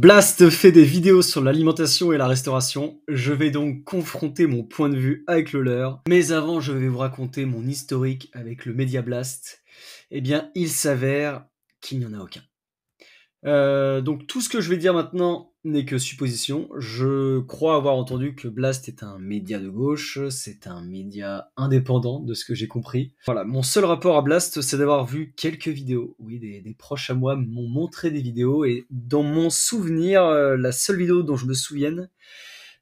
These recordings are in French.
Blast fait des vidéos sur l'alimentation et la restauration. Je vais donc confronter mon point de vue avec le leur. Mais avant, je vais vous raconter mon historique avec le Média Blast. Eh bien, il s'avère qu'il n'y en a aucun. Donc tout ce que je vais dire maintenant n'est que supposition. Je crois avoir entendu que Blast est un média de gauche, c'est un média indépendant de ce que j'ai compris. Voilà, mon seul rapport à Blast, c'est d'avoir vu quelques vidéos. Oui, des proches à moi m'ont montré des vidéos et dans mon souvenir, la seule vidéo dont je me souvienne,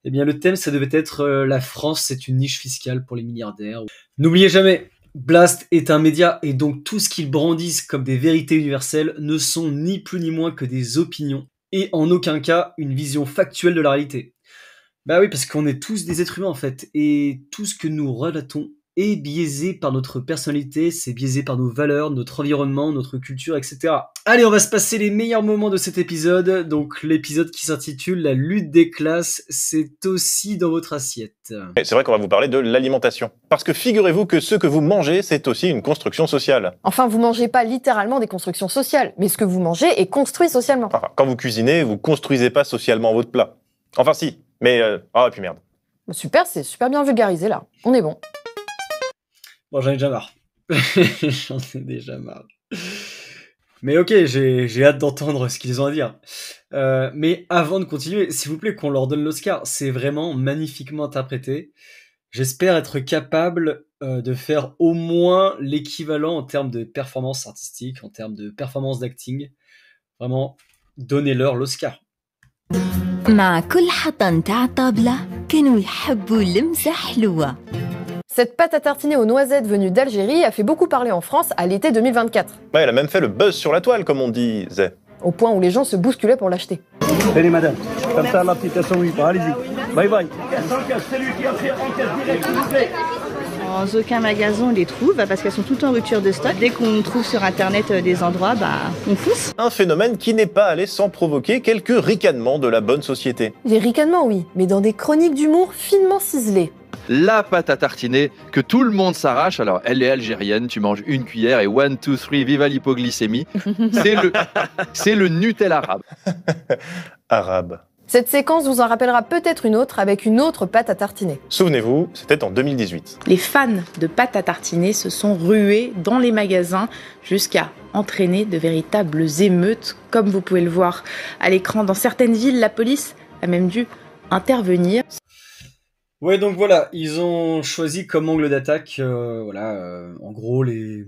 eh bien le thème ça devait être la France, c'est une niche fiscale pour les milliardaires. N'oubliez jamais, Blast est un média et donc tout ce qu'ils brandissent comme des vérités universelles ne sont ni plus ni moins que des opinions et en aucun cas une vision factuelle de la réalité. Bah oui, parce qu'on est tous des êtres humains en fait et tout ce que nous relatons est biaisé par notre personnalité, c'est biaisé par nos valeurs, notre environnement, notre culture, etc. Allez, on va se passer les meilleurs moments de cet épisode. Donc l'épisode qui s'intitule La lutte des classes, c'est aussi dans votre assiette. Et c'est vrai qu'on va vous parler de l'alimentation. Parce que figurez-vous que ce que vous mangez, c'est aussi une construction sociale. Enfin, vous mangez pas littéralement des constructions sociales, mais ce que vous mangez est construit socialement. Enfin, quand vous cuisinez, vous construisez pas socialement votre plat. Enfin si, mais... Ah, puis merde. Super, c'est super bien vulgarisé là. On est bon. Bon, j'en ai déjà marre. J'en ai déjà marre. Mais ok, j'ai hâte d'entendre ce qu'ils ont à dire. Mais avant de continuer, s'il vous plaît, qu'on leur donne l'Oscar. C'est vraiment magnifiquement interprété. J'espère être capable de faire au moins l'équivalent en termes de performance artistique, en termes de performance d'acting. Vraiment, donnez-leur l'Oscar. مع كل حطن تاع الطابلة كانوا يحبوا لمسة حلوة. Cette pâte à tartiner aux noisettes venue d'Algérie a fait beaucoup parler en France à l'été 2024. Ouais, elle a même fait le buzz sur la toile, comme on disait. Au point où les gens se bousculaient pour l'acheter. Tenez madame, comme ça l'application oui pas, allez-y. Bye bye. Dans aucun magasin on les trouve parce qu'elles sont toutes en rupture de stock. Dès qu'on trouve sur internet des endroits, on fonce. Un phénomène qui n'est pas allé sans provoquer quelques ricanements de la bonne société. Les ricanements, oui, mais dans des chroniques d'humour finement ciselées. La pâte à tartiner que tout le monde s'arrache. Alors, elle est algérienne, tu manges une cuillère et 1, 2, 3, viva l'hypoglycémie. C'est le Nutella arabe. Arabe. Cette séquence vous en rappellera peut-être une autre avec une autre pâte à tartiner. Souvenez-vous, c'était en 2018. Les fans de pâte à tartiner se sont rués dans les magasins jusqu'à entraîner de véritables émeutes. Comme vous pouvez le voir à l'écran, dans certaines villes, la police a même dû intervenir. Ouais, donc voilà, ils ont choisi comme angle d'attaque, en gros, les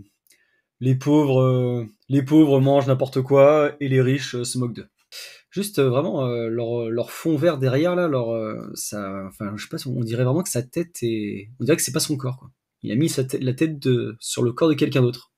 pauvres mangent n'importe quoi et les riches se moquent d'eux. Juste vraiment leur fond vert derrière là, je sais pas, on dirait vraiment que sa tête on dirait que c'est pas son corps quoi. Il a mis la tête sur le corps de quelqu'un d'autre.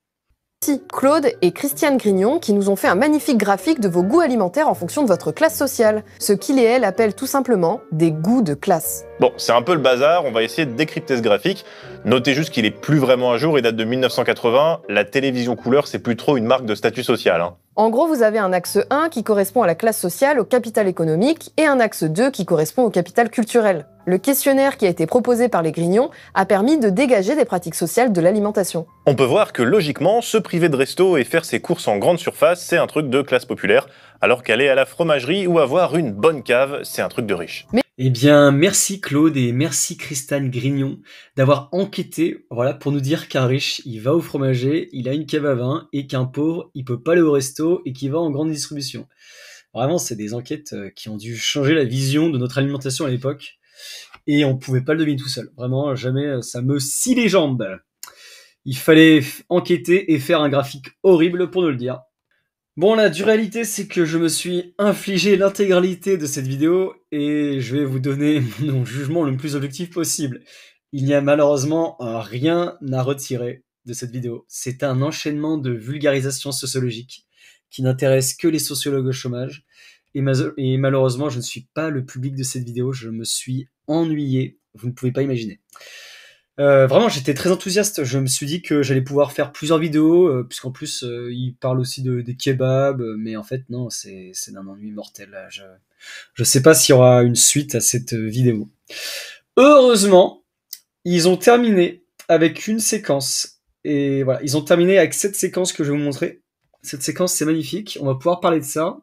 Merci Claude et Christiane Grignon qui nous ont fait un magnifique graphique de vos goûts alimentaires en fonction de votre classe sociale. Ce qu'il et elle appellent tout simplement des goûts de classe. Bon, c'est un peu le bazar, on va essayer de décrypter ce graphique. Notez juste qu'il est plus vraiment à jour, il date de 1980. La télévision couleur, c'est plus trop une marque de statut social. En gros, vous avez un axe 1 qui correspond à la classe sociale, au capital économique, et un axe 2 qui correspond au capital culturel. Le questionnaire qui a été proposé par les Grignons a permis de dégager des pratiques sociales de l'alimentation. On peut voir que logiquement, se priver de resto et faire ses courses en grande surface, c'est un truc de classe populaire, alors qu'aller à la fromagerie ou avoir une bonne cave, c'est un truc de riche. Eh bien, merci Claude et merci Christiane Grignon d'avoir enquêté, pour nous dire qu'un riche, il va au fromager, il a une cave à vin, et qu'un pauvre, il peut pas aller au resto et qu'il va en grande distribution. Vraiment, c'est des enquêtes qui ont dû changer la vision de notre alimentation à l'époque, et on pouvait pas le deviner tout seul. Vraiment, jamais ça me scie les jambes. Il fallait enquêter et faire un graphique horrible pour nous le dire. Bon, la dure réalité, c'est que je me suis infligé l'intégralité de cette vidéo et je vais vous donner mon jugement le plus objectif possible. Il n'y a malheureusement rien à retirer de cette vidéo. C'est un enchaînement de vulgarisation sociologique qui n'intéresse que les sociologues au chômage. Et malheureusement, je ne suis pas le public de cette vidéo. Je me suis ennuyé. Vous ne pouvez pas imaginer. Vraiment, j'étais très enthousiaste. Je me suis dit que j'allais pouvoir faire plusieurs vidéos, puisqu'en plus, il parle aussi des kebabs, mais en fait, non, c'est d'un ennui mortel. Je sais pas s'il y aura une suite à cette vidéo. Heureusement, ils ont terminé avec une séquence. Et voilà, ils ont terminé avec cette séquence que je vais vous montrer. Cette séquence, c'est magnifique. On va pouvoir parler de ça.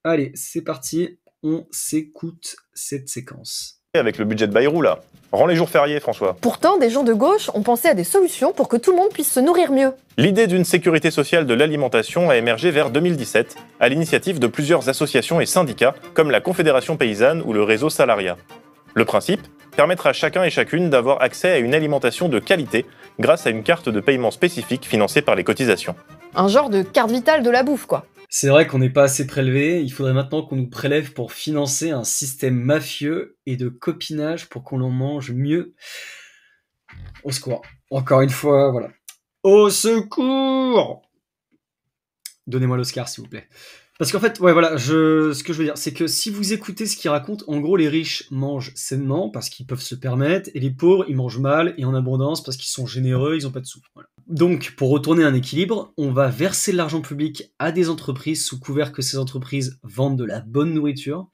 Allez, c'est parti, on s'écoute cette séquence. Avec le budget de Bayrou, là. Rends les jours fériés, François. Pourtant, des gens de gauche ont pensé à des solutions pour que tout le monde puisse se nourrir mieux. L'idée d'une sécurité sociale de l'alimentation a émergé vers 2017, à l'initiative de plusieurs associations et syndicats, comme la Confédération Paysanne ou le réseau Salariat. Le principe, permettre à chacun et chacune d'avoir accès à une alimentation de qualité grâce à une carte de paiement spécifique financée par les cotisations. Un genre de carte vitale de la bouffe, quoi. C'est vrai qu'on n'est pas assez prélevé, il faudrait maintenant qu'on nous prélève pour financer un système mafieux et de copinage pour qu'on en mange mieux. Au secours. Encore une fois, voilà. Au secours! Donnez-moi l'Oscar, s'il vous plaît. Parce qu'en fait, ouais, voilà, ce que je veux dire, c'est que si vous écoutez ce qu'ils racontent, en gros, les riches mangent sainement parce qu'ils peuvent se permettre, et les pauvres, ils mangent mal et en abondance parce qu'ils sont généreux, ils n'ont pas de sous. Voilà. Donc, pour retourner un équilibre, on va verser de l'argent public à des entreprises sous couvert que ces entreprises vendent de la bonne nourriture.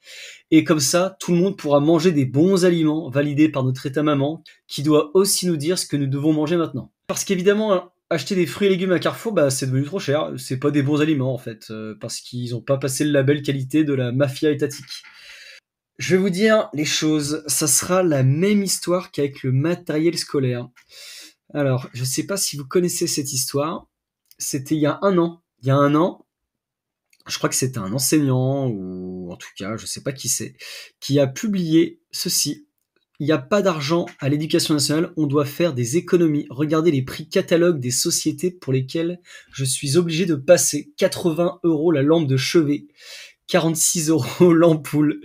Et comme ça, tout le monde pourra manger des bons aliments validés par notre état-maman, qui doit aussi nous dire ce que nous devons manger maintenant. Parce qu'évidemment, acheter des fruits et légumes à Carrefour, bah, c'est devenu trop cher. C'est pas des bons aliments, en fait, parce qu'ils ont pas passé le label qualité de la mafia étatique. Je vais vous dire les choses. Ça sera la même histoire qu'avec le matériel scolaire. Alors, je sais pas si vous connaissez cette histoire. C'était il y a un an. Il y a un an, je crois que c'était un enseignant, ou en tout cas, je sais pas qui c'est, qui a publié ceci. Il n'y a pas d'argent à l'éducation nationale, on doit faire des économies. Regardez les prix catalogues des sociétés pour lesquelles je suis obligé de passer 80 € la lampe de chevet, 46 € l'ampoule.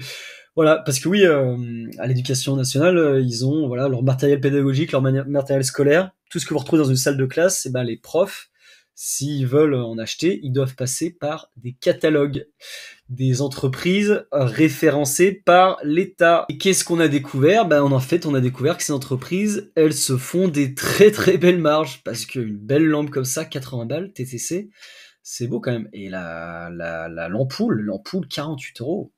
Voilà, parce que oui, à l'éducation nationale, ils ont voilà leur matériel pédagogique, leur matériel scolaire, tout ce que vous retrouvez dans une salle de classe, et ben les profs, s'ils veulent en acheter, ils doivent passer par des catalogues des entreprises référencées par l'État. Et qu'est-ce qu'on a découvert? Ben, en fait, on a découvert que ces entreprises, elles se font des très très belles marges, parce qu'une belle lampe comme ça, 80 balles, TTC, c'est beau quand même. Et l'ampoule, 48 €.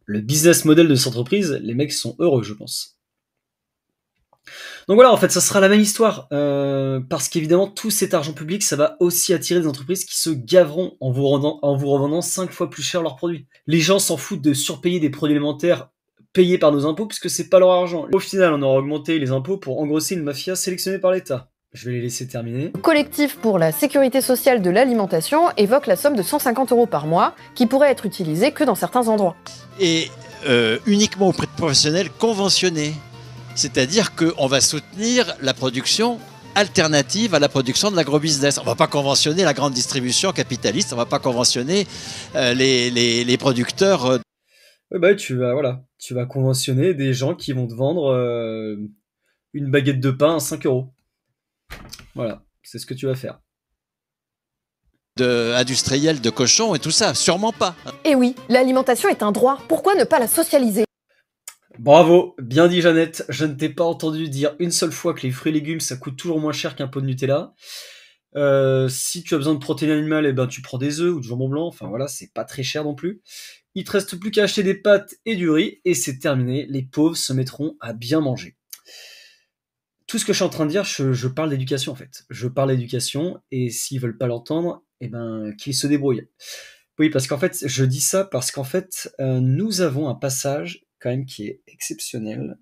Le business model de cette entreprise, les mecs sont heureux, je pense. Donc voilà, en fait, ça sera la même histoire, parce qu'évidemment, tout cet argent public, ça va aussi attirer des entreprises qui se gaveront en vous revendant 5 fois plus cher leurs produits. Les gens s'en foutent de surpayer des produits alimentaires payés par nos impôts, puisque c'est pas leur argent. Au final, on aura augmenté les impôts pour engrosser une mafia sélectionnée par l'État. Je vais les laisser terminer. Le collectif pour la sécurité sociale de l'alimentation évoque la somme de 150 € par mois, qui pourrait être utilisée que dans certains endroits. Et uniquement auprès de professionnels conventionnés. C'est-à-dire qu'on va soutenir la production alternative à la production de l'agrobusiness. On ne va pas conventionner la grande distribution capitaliste, on ne va pas conventionner les producteurs. Oui, bah, tu vas conventionner des gens qui vont te vendre une baguette de pain à 5 €. Voilà, c'est ce que tu vas faire. Industriels de cochons et tout ça, sûrement pas. Et oui, l'alimentation est un droit, pourquoi ne pas la socialiser ? Bravo, bien dit Jeannette, je ne t'ai pas entendu dire une seule fois que les fruits et légumes ça coûte toujours moins cher qu'un pot de Nutella. Si tu as besoin de protéines animales, eh ben tu prends des œufs ou du jambon blanc, enfin voilà, c'est pas très cher non plus. Il te reste plus qu'à acheter des pâtes et du riz, et c'est terminé, les pauvres se mettront à bien manger. Tout ce que je suis en train de dire, je parle d'éducation en fait. Je parle d'éducation, et s'ils veulent pas l'entendre, eh ben qu'ils se débrouillent. Oui, parce qu'en fait, je dis ça parce qu'en fait, nous avons un passage quand même qui est exceptionnel.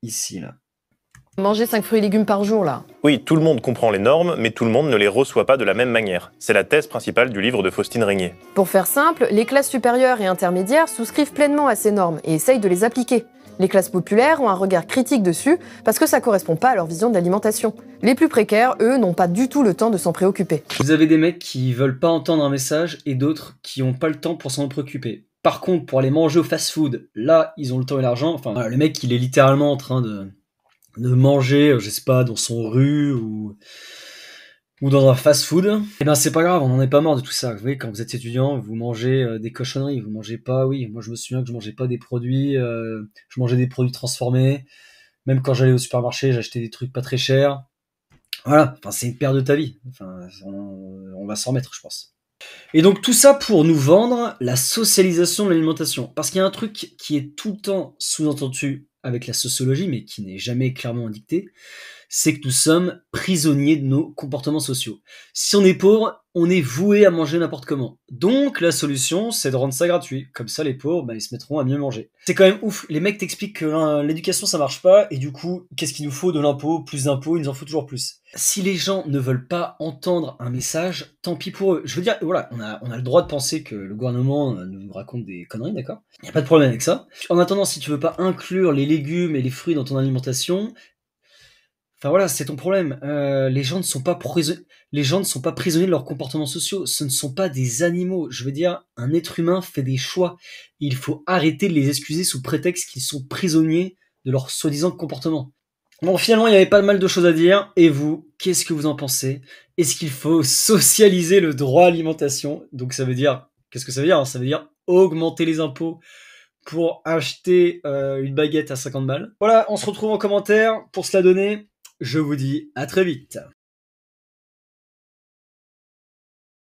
Ici, là. Manger 5 fruits et légumes par jour, là. Oui, tout le monde comprend les normes, mais tout le monde ne les reçoit pas de la même manière. C'est la thèse principale du livre de Faustine Régnier. Pour faire simple, les classes supérieures et intermédiaires souscrivent pleinement à ces normes et essayent de les appliquer. Les classes populaires ont un regard critique dessus parce que ça correspond pas à leur vision de l'alimentation. Les plus précaires, eux, n'ont pas du tout le temps de s'en préoccuper. Vous avez des mecs qui veulent pas entendre un message et d'autres qui ont pas le temps pour s'en préoccuper. Par contre, pour aller manger au fast-food, là, ils ont le temps et l'argent. Enfin, le mec, il est littéralement en train de manger, je sais pas, dans son rue ou dans un fast-food. Et ben, c'est pas grave, on n'en est pas mort de tout ça. Vous voyez, quand vous êtes étudiant, vous mangez des cochonneries, vous mangez pas, oui. Moi, je me souviens que je mangeais pas des produits, je mangeais des produits transformés. Même quand j'allais au supermarché, j'achetais des trucs pas très chers. Voilà, enfin, c'est une perte de ta vie. Enfin, on va s'en remettre, je pense. Et donc tout ça pour nous vendre la socialisation de l'alimentation. Parce qu'il y a un truc qui est tout le temps sous-entendu avec la sociologie, mais qui n'est jamais clairement dictée, c'est que nous sommes prisonniers de nos comportements sociaux. Si on est pauvre, on est voué à manger n'importe comment. Donc la solution, c'est de rendre ça gratuit. Comme ça, les pauvres, ils se mettront à mieux manger. C'est quand même ouf. Les mecs t'expliquent que l'éducation, ça marche pas, et du coup, qu'est-ce qu'il nous faut? De l'impôt, plus d'impôts, il nous en faut toujours plus. Si les gens ne veulent pas entendre un message, tant pis pour eux. Je veux dire, voilà, on a le droit de penser que le gouvernement nous raconte des conneries, d'accord? Il n'y a pas de problème avec ça. En attendant, si tu veux pas inclure les légumes et les fruits dans ton alimentation, enfin voilà, c'est ton problème. Les gens ne sont pas prisonniers de leurs comportements sociaux. Ce ne sont pas des animaux. Je veux dire, un être humain fait des choix. Il faut arrêter de les excuser sous prétexte qu'ils sont prisonniers de leur soi-disant comportement. Bon, finalement, il y avait pas mal de choses à dire. Et vous, qu'est-ce que vous en pensez? Est-ce qu'il faut socialiser le droit à l'alimentation? Donc ça veut dire, qu'est-ce que ça veut dire? Ça veut dire augmenter les impôts pour acheter une baguette à 50 balles. Voilà, on se retrouve en commentaire pour se la donner. Je vous dis à très vite.